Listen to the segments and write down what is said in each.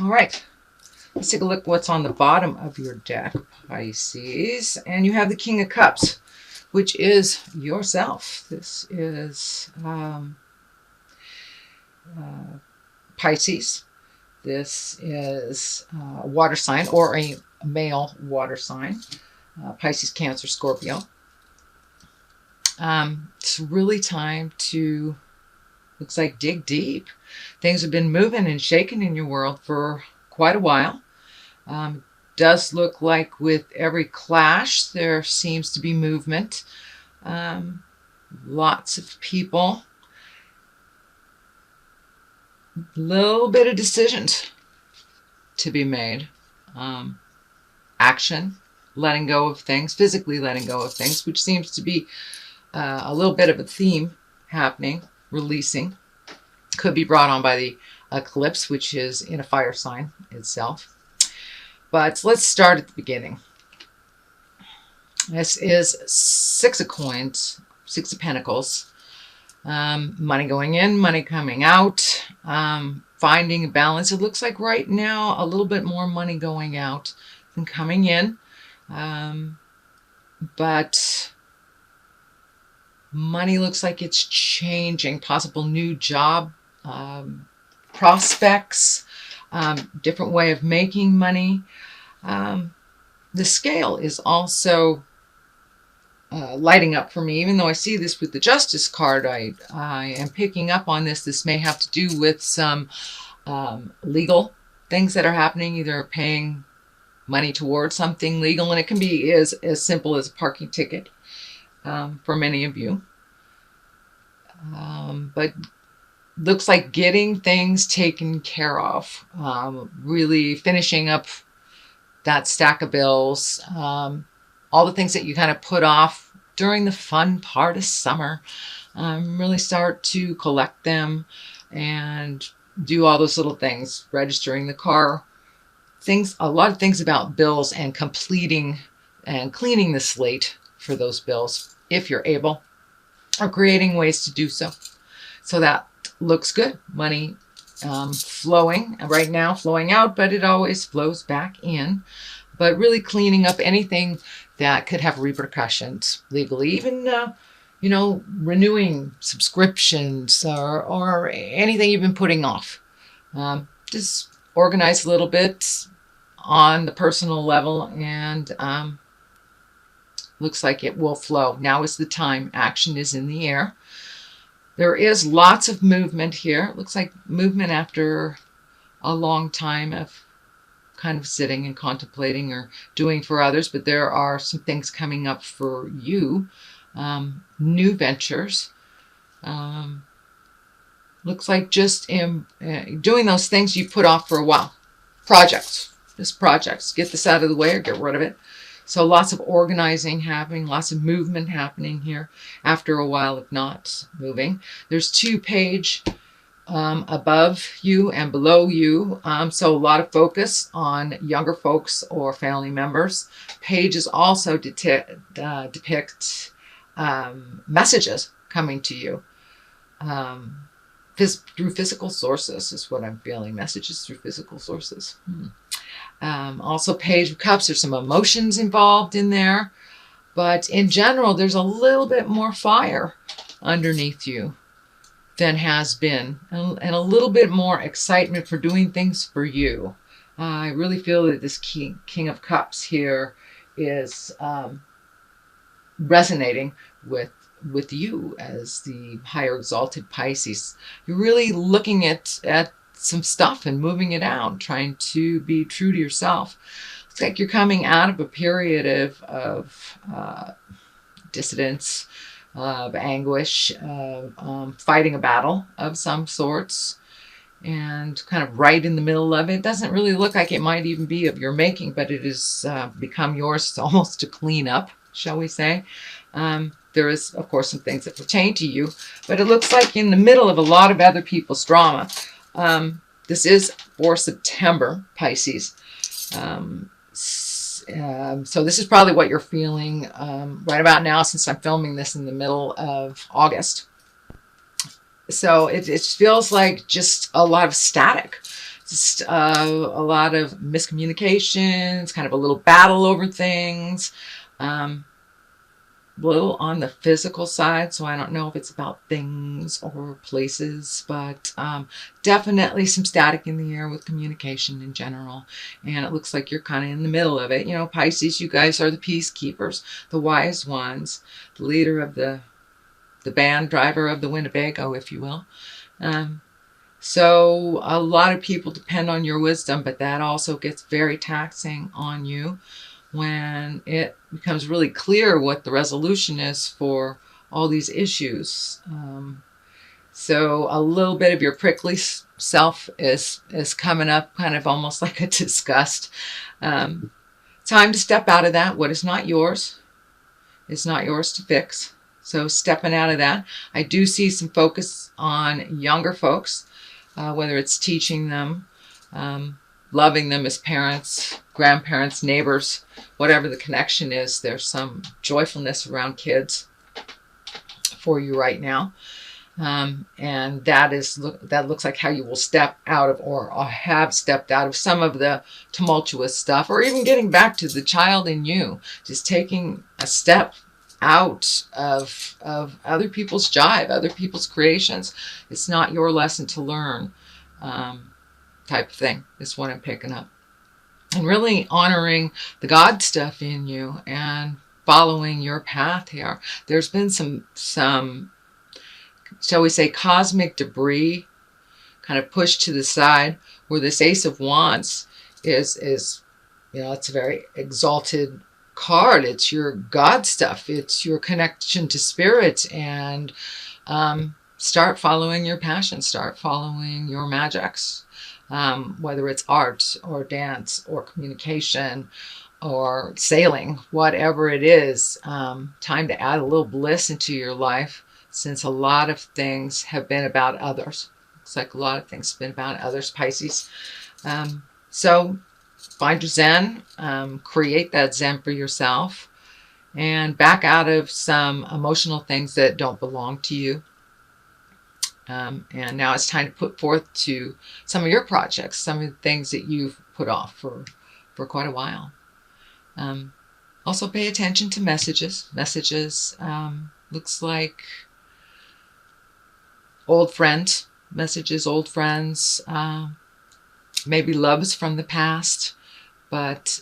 All right. Let's take a look what's on the bottom of your deck, Pisces. And you have the King of Cups, which is yourself. This is Pisces. This is a water sign, or a male water sign. Pisces, Cancer, Scorpio. It's really time to, looks like, dig deep. Things have been moving and shaking in your world for quite a while. Does look like with every clash there seems to be movement. Lots of people. Little bit of decisions to be made. Action, letting go of things, physically letting go of things, which seems to be a little bit of a theme happening. Releasing could be brought on by the eclipse, which is in a fire sign itself. But let's start at the beginning. This is Six of Coins, Six of Pentacles. Money going in, money coming out, finding a balance. It looks like right now a little bit more money going out than coming in. But money looks like it's changing. Possible new job prospects, different way of making money. The scale is also lighting up for me. Even though I see this with the Justice card, I am picking up on this. This may have to do with some legal things that are happening, either paying money towards something legal, and it can be as simple as a parking ticket for many of you. But looks like getting things taken care of, really finishing up that stack of bills, all the things that you kind of put off during the fun part of summer. Really start to collect them and do all those little things, registering the car, things, a lot of things about bills, and completing and cleaning the slate for those bills if you're able, or creating ways to do so. So that looks good. Money flowing right now, flowing out, but it always flows back in. But really cleaning up anything that could have repercussions legally, even renewing subscriptions or anything you've been putting off. Just organize a little bit on the personal level, and looks like it will flow. Now is the time. Action is in the air. There is lots of movement here. It looks like movement after a long time of kind of sitting and contemplating or doing for others, but there are some things coming up for you. New ventures. Looks like just doing those things you put off for a while. Projects. Just projects. Get this out of the way or get rid of it. So lots of organizing happening, lots of movement happening here after a while of not moving. There's 2 page above you and below you. So a lot of focus on younger folks or family members. Pages also depict messages coming to you. Through physical sources is what I'm feeling. Messages through physical sources. Also Page of Cups. There's some emotions involved in there. But in general, there's a little bit more fire underneath you than has been. And a little bit more excitement for doing things for you. I really feel that this King of Cups here is resonating with you as the higher exalted Pisces. You're really looking at some stuff and moving it out, trying to be true to yourself. It's like you're coming out of a period of dissidence, of anguish, of fighting a battle of some sorts, and kind of right in the middle of it. It doesn't really look like it might even be of your making, but it has become yours almost to clean up, shall we say. There is, of course, some things that pertain to you, but it looks like in the middle of a lot of other people's drama. This is for September, Pisces. So this is probably what you're feeling right about now, since I'm filming this in the middle of August. So it feels like just a lot of static. just a lot of miscommunications, kind of a little battle over things. A little on the physical side, so I don't know if it's about things or places, but definitely some static in the air with communication in general. And it looks like you're kind of in the middle of it. You know, Pisces, you guys are the peacekeepers, the wise ones, the leader of the band, driver of the Winnebago, if you will. So a lot of people depend on your wisdom, but that also gets very taxing on you when it becomes really clear what the resolution is for all these issues. So a little bit of your prickly self is coming up, kind of almost like a disgust. Time to step out of that. What is not yours is not yours to fix. So stepping out of that. I do see some focus on younger folks, whether it's teaching them, loving them as parents, grandparents, neighbors, whatever the connection is. There's some joyfulness around kids for you right now. And that looks like how you will step out of, or have stepped out of, some of the tumultuous stuff, or even getting back to the child in you, just taking a step out of other people's jive, other people's creations. It's not your lesson to learn, type of thing is what I'm picking up. And really honoring the God stuff in you and following your path here. There's been some shall we say, cosmic debris kind of pushed to the side, where this Ace of Wands is, you know, it's a very exalted card. It's your God stuff. It's your connection to spirit, and start following your passion. Start following your magics, whether it's art or dance or communication or sailing, whatever it is. Time to add a little bliss into your life, since a lot of things have been about others. Looks like a lot of things have been about others, Pisces. So find your Zen, create that Zen for yourself, and back out of some emotional things that don't belong to you. And now it's time to put forth to some of your projects, some of the things that you've put off for quite a while. Also pay attention to messages. Looks like old friends, messages, old friends, maybe loves from the past, but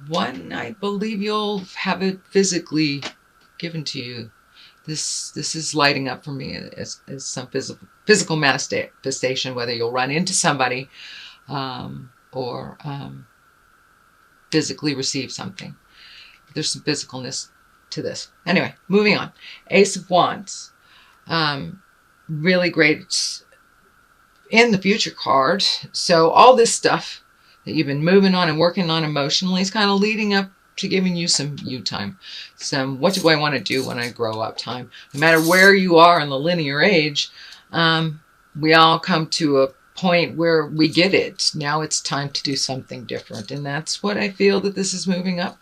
one, I believe you'll have it physically given to you. This is lighting up for me as some physical manifestation, whether you'll run into somebody or physically receive something. There's some physicalness to this. Anyway, moving on. Ace of Wands. Really great in the future card. So all this stuff that you've been moving on and working on emotionally is kind of leading up to giving you some you time. Some what do I want to do when I grow up time. No matter where you are in the linear age, we all come to a point where we get it. Now it's time to do something different. And that's what I feel that this is moving up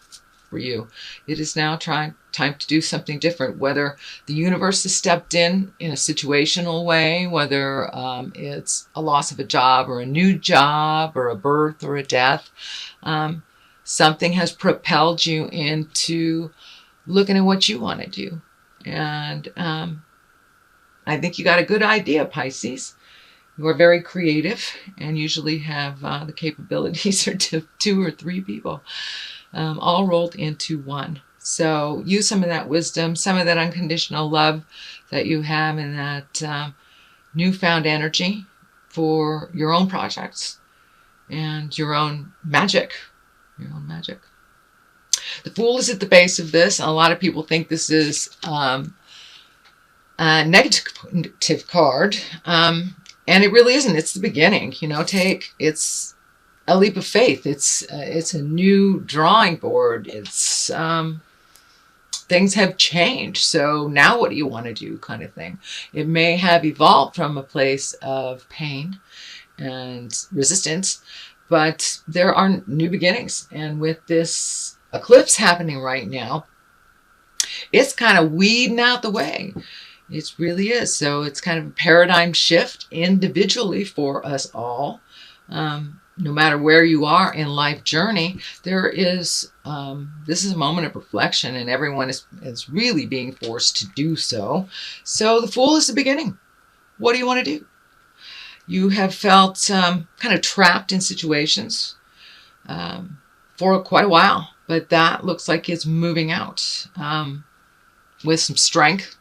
for you. It is now time to do something different, whether the universe has stepped in a situational way, whether it's a loss of a job or a new job or a birth or a death. Something has propelled you into looking at what you want to do. And I think you got a good idea, Pisces. You are very creative and usually have the capabilities to 2 or 3 people, all rolled into one. So use some of that wisdom, some of that unconditional love that you have, and that newfound energy for your own projects and your own magic. Your own magic. The Fool is at the base of this. A lot of people think this is a negative card. And it really isn't. It's the beginning. You know, it's a leap of faith. It's a new drawing board. It's things have changed. So now what do you want to do, kind of thing. It may have evolved from a place of pain and resistance, but there are new beginnings. And with this eclipse happening right now, it's kind of weeding out the way. It really is. So it's kind of a paradigm shift individually for us all. No matter where you are in life journey, there is, this is a moment of reflection, and everyone is really being forced to do so. So the Fool is the beginning. What do you want to do? You have felt kind of trapped in situations for quite a while, but that looks like it's moving out with some strength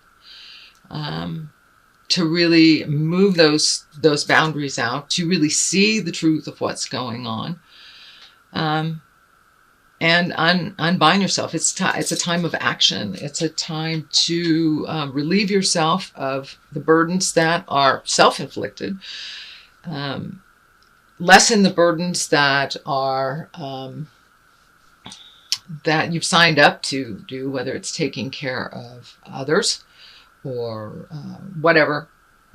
to really move those boundaries out, to really see the truth of what's going on, and unbind yourself. It's a time of action. It's a time to relieve yourself of the burdens that are self-inflicted, lessen the burdens that are that you've signed up to do, whether it's taking care of others or whatever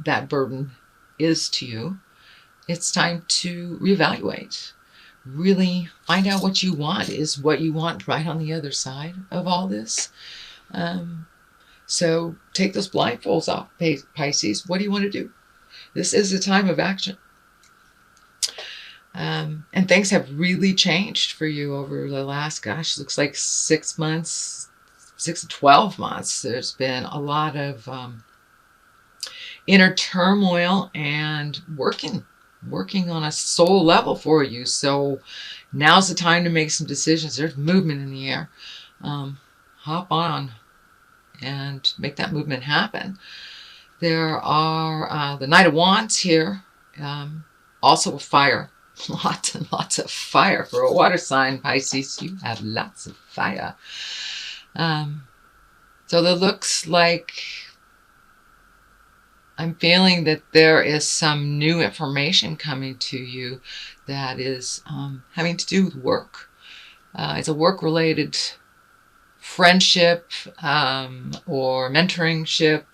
that burden is to you. It's time to reevaluate. Really find out what you want. Is what you want right on the other side of all this? So take those blindfolds off, Pisces. What do you want to do? This is a time of action. And things have really changed for you over the last, looks like 6 months, 6 to 12 months. There's been a lot of inner turmoil and working on a soul level for you. So now's the time to make some decisions. There's movement in the air. Hop on and make that movement happen. There are the Knight of Wands here, also a fire. Lots and lots of fire for a water sign, Pisces. You have lots of fire. So it looks like I'm feeling that there is some new information coming to you that is having to do with work. It's a work-related friendship or mentoringship.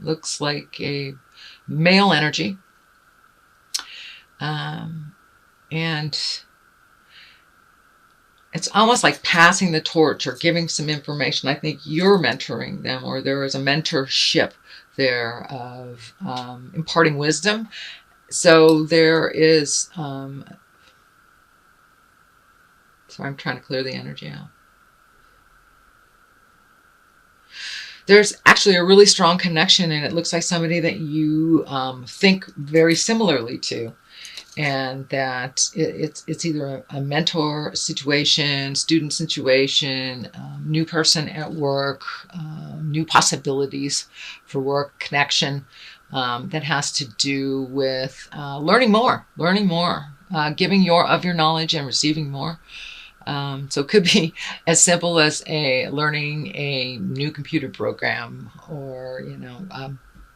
Looks like a male energy. And it's almost like passing the torch or giving some information. I think you're mentoring them, or there is a mentorship there of imparting wisdom. So there is, sorry, I'm trying to clear the energy out. There's actually a really strong connection, and it looks like somebody that you think very similarly to. And that it's either a mentor situation, student situation, new person at work, new possibilities for work, connection that has to do with learning more, giving of your knowledge and receiving more. So it could be as simple as learning a new computer program, or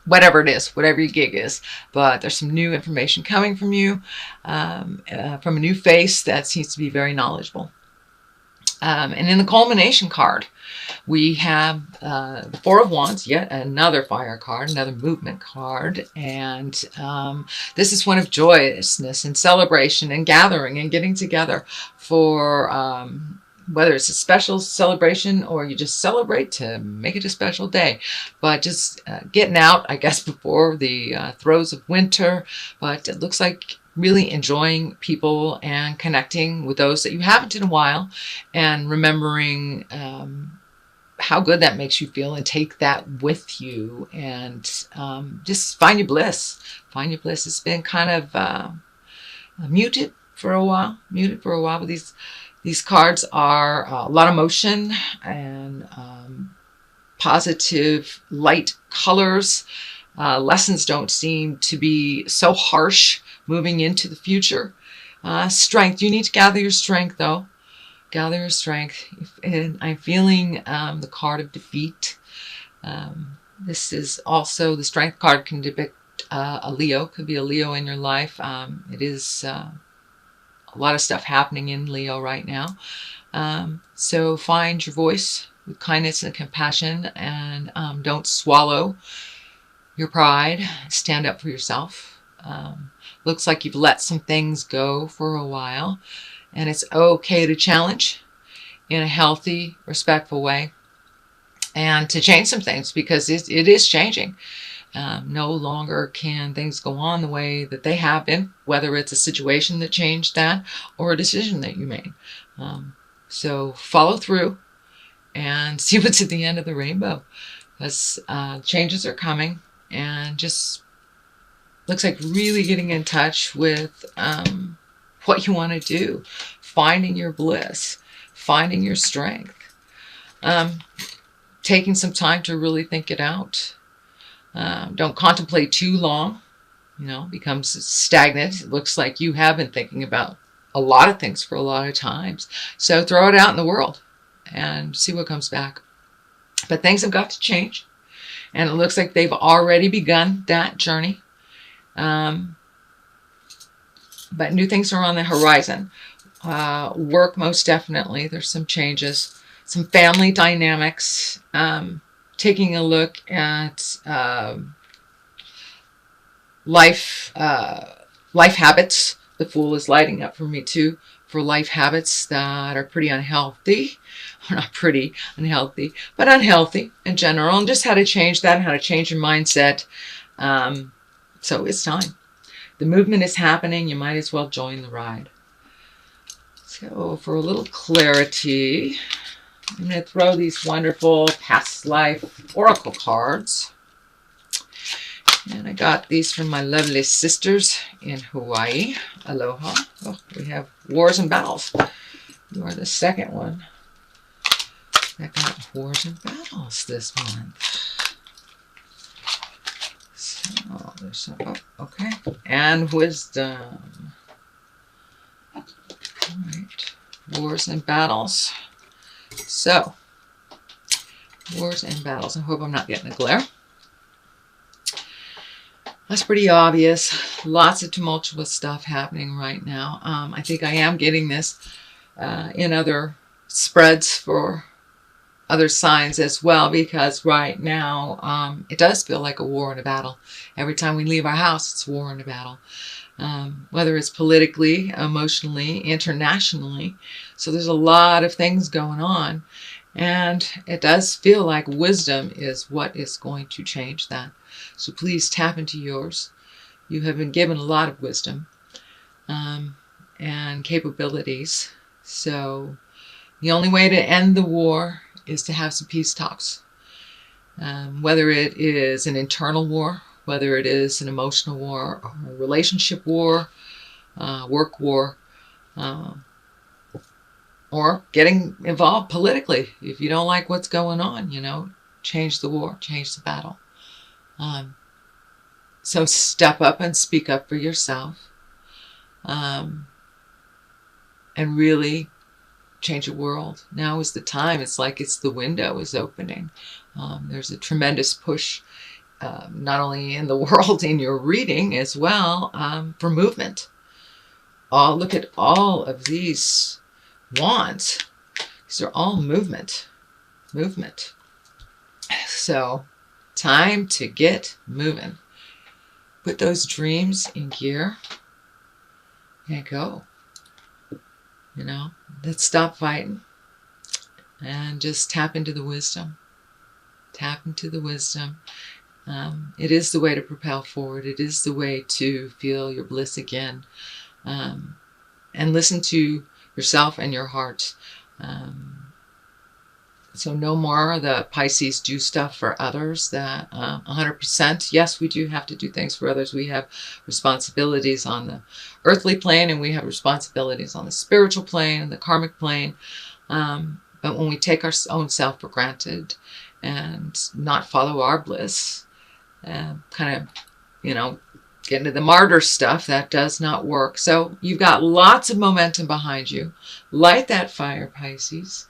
whatever it is, whatever your gig is. But there's some new information coming from you, from a new face that seems to be very knowledgeable. And in the culmination card, we have the Four of Wands, yet another fire card, another movement card. And this is one of joyousness and celebration and gathering and getting together for whether it's a special celebration or you just celebrate to make it a special day. But just getting out, I guess, before the throes of winter. But it looks like really enjoying people and connecting with those that you haven't in a while, and remembering how good that makes you feel, and take that with you, and just find your bliss. Find your bliss. It's been kind of muted for a while, but these cards are a lot of motion and positive light colors. Lessons don't seem to be so harsh moving into the future. Strength. You need to gather your strength, though. Gather your strength. And I'm feeling the card of defeat. This is also, the strength card can depict a Leo. Could be a Leo in your life. It is a lot of stuff happening in Leo right now. So find your voice with kindness and compassion, and don't swallow your pride. Stand up for yourself. Looks like you've let some things go for a while, and it's okay to challenge in a healthy, respectful way. and to change some things, because it is changing. No longer can things go on the way that they have been, whether it's a situation that changed that or a decision that you made. So follow through and see what's at the end of the rainbow, because changes are coming, and just looks like really getting in touch with what you want to do, finding your bliss, finding your strength, taking some time to really think it out. Don't contemplate too long, becomes stagnant. It looks like you have been thinking about a lot of things for a lot of times. So throw it out in the world and see what comes back. But things have got to change, and it looks like they've already begun that journey. But new things are on the horizon. Work, most definitely. There's some changes, some family dynamics. Taking a look at life habits. The Fool is lighting up for me too, for life habits that are pretty unhealthy. Or not pretty unhealthy, but unhealthy in general, and just how to change that and how to change your mindset. So it's time. The movement is happening. You might as well join the ride. So for a little clarity, I'm going to throw these wonderful past life oracle cards. And I got these from my lovely sisters in Hawaii. Aloha. Oh, we have Wars and Battles. You are the second one that got Wars and Battles this month. So there's some, okay. And Wisdom. All right. Wars and Battles. So, Wars and Battles. I hope I'm not getting a glare. That's pretty obvious. Lots of tumultuous stuff happening right now. I think I am getting this in other spreads for other signs as well, because right now it does feel like a war and a battle. Every time we leave our house, it's war and a battle. Whether it's politically, emotionally, internationally. So there's a lot of things going on. And it does feel like wisdom is what is going to change that. So please tap into yours. You have been given a lot of wisdom and capabilities. So the only way to end the war is to have some peace talks. Whether it is an internal war, whether it is an emotional war, or a relationship war, work war, or getting involved politically. If you don't like what's going on, change the war, change the battle. So step up and speak up for yourself, and really change the world. Now is the time. It's like the window is opening. There's a tremendous push, not only in the world, in your reading as well, for movement. Look at all of these wands. These are all movement. So, time to get moving. Put those dreams in gear and go. Let's stop fighting and just tap into the wisdom. Tap into the wisdom. It is the way to propel forward. It is the way to feel your bliss again. And listen to yourself and your heart. So no more the Pisces do stuff for others. That 100%. Yes, we do have to do things for others. We have responsibilities on the earthly plane, and we have responsibilities on the spiritual plane and the karmic plane. But when we take our own self for granted and not follow our bliss, kind of, get into the martyr stuff, that does not work. So you've got lots of momentum behind you. Light that fire, Pisces.